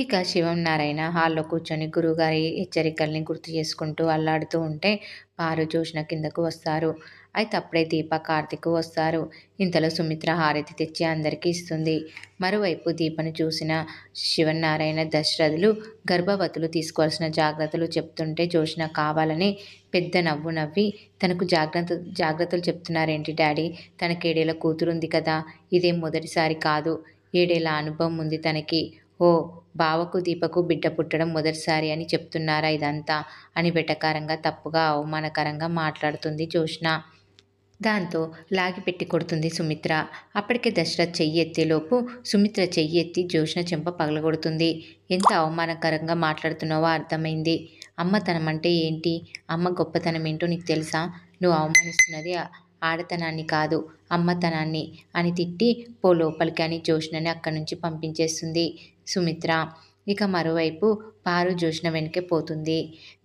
ఇక శివం నారాయణ హాల్లో కూర్చొని గురువుగారి హెచ్చరికల్ని గుర్తు చేసుకుంటూ అల్లాడుతూ ఉంటే పారు జోష్న కిందకు వస్తారు. అయితే అప్పుడే దీప కార్తీక్ వస్తారు. ఇంతలో సుమిత్ర హారతి తెచ్చి అందరికీ ఇస్తుంది. మరోవైపు దీపను చూసిన శివనారాయణ దశరథులు గర్భవతులు తీసుకోవాల్సిన జాగ్రత్తలు చెప్తుంటే జోష్న కావాలని పెద్ద నవ్వు నవ్వి తనకు జాగ్రత్తలు చెప్తున్నారేంటి డాడీ, తనకేడేళ్ల కూతురుంది కదా, ఇదేం మొదటిసారి కాదు, ఏడేళ్ల అనుభవం ఉంది తనకి. ఓ బావకు దీపకు బిడ్డ పుట్టడం మొదటిసారి అని చెప్తున్నారా ఇదంతా అని వెటకారంగా తప్పుగా అవమానకరంగా మాట్లాడుతుంది జోష్న. దాంతో లాగిపెట్టి కొడుతుంది సుమిత్ర. అప్పటికే దశరథ్ చెయ్యి ఎత్తేలోపు సుమిత్ర చెయ్యి ఎత్తి జోష్న చెంప పగలగొడుతుంది. ఎంత అవమానకరంగా మాట్లాడుతున్నావో అర్థమైంది. అమ్మతనం అంటే ఏంటి, అమ్మ గొప్పతనం ఏంటో నీకు తెలుసా? నువ్వు అవమానిస్తున్నది ఆడతనాన్ని కాదు, అమ్మతనాన్ని అని తిట్టి పో లోపలికి అని జోష్నని అక్కడి నుంచి పంపించేస్తుంది సుమిత్ర. ఇక మరోవైపు పారు జోష్న వెనకే పోతుంది.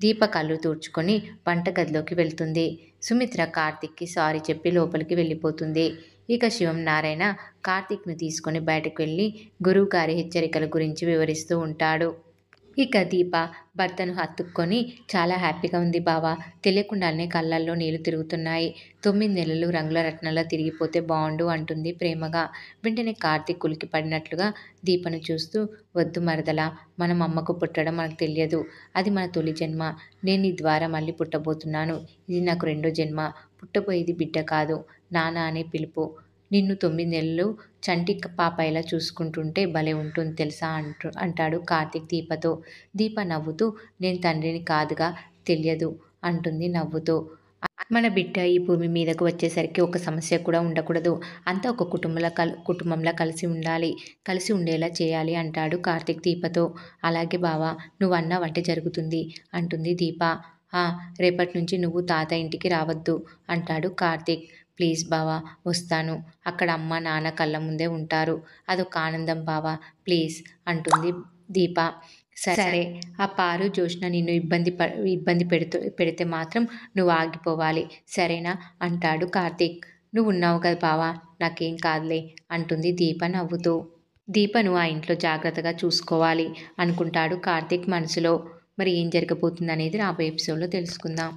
దీప కళ్ళు తుడుచుకొని వంటగదిలోకి వెళ్తుంది. సుమిత్ర కార్తీక్కి సారీ చెప్పి లోపలికి వెళ్ళిపోతుంది. ఇక శివం నారాయణ కార్తీక్ను తీసుకొని బయటకు వెళ్ళి గురువుగారి హెచ్చరికల గురించి వివరిస్తూ ఉంటాడు. ఇక దీప భర్తను హత్తుక్కొని చాలా హ్యాపీగా ఉంది బావా, తెలియకుండానే కళ్ళల్లో నీళ్లు తిరుగుతున్నాయి. 9 నెలలు రంగుల రత్నంలా తిరిగిపోతే బావుండు అంటుంది ప్రేమగా. వెంటనే కార్తీక్ ఉలికి పడినట్లుగా దీపను చూస్తూ, వద్దు మరదలా, మనం అమ్మకు పుట్టడం మనకు తెలియదు. అది మన తొలి జన్మ. నేను నీ ద్వారా మళ్ళీ పుట్టబోతున్నాను. ఇది నాకు రెండో జన్మ. పుట్టబోయేది బిడ్డ కాదు, నాన్న అనే పిలుపు. నిన్ను 9 నెలలు చంటి పాపాయిలా చూసుకుంటుంటే భలే ఉంటుంది తెలుసా అంటాడు కార్తీక్ దీపతో. దీప నవ్వుతూ, నేను తండ్రిని కాదుగా, తెలియదు అంటుంది నవ్వుతూ. మన బిడ్డ ఈ భూమి మీదకు వచ్చేసరికి ఒక సమస్య కూడా ఉండకూడదు. అంతా ఒక కుటుంబంలా కలిసి ఉండాలి, కలిసి ఉండేలా చేయాలి అంటాడు కార్తీక్ దీపతో. అలాగే బావా, నువ్వు అన్నావంటే జరుగుతుంది అంటుంది దీప. రేపటి నుంచి నువ్వు తాత ఇంటికి రావద్దు అంటాడు కార్తీక్. ప్లీజ్ బావా, వస్తాను. అక్కడ అమ్మ నాన్న కళ్ళ ముందే ఉంటారు. అదొక ఆనందం బావా, ప్లీజ్ అంటుంది దీప. సరే, ఆ పారు జోష్న నిన్ను ఇబ్బంది పెడితే మాత్రం నువ్వు ఆగిపోవాలి, సరేనా అంటాడు కార్తీక్. నువ్వు ఉన్నావు కదా బావా, నాకేం కాదులే అంటుంది దీప నవ్వుతూ. దీపను ఆ ఇంట్లో జాగ్రత్తగా చూసుకోవాలి అనుకుంటాడు కార్తీక్ మనసులో. మరి ఏం జరగబోతుంది అనేది రాబోయే ఎపిసోడ్లో తెలుసుకుందాం.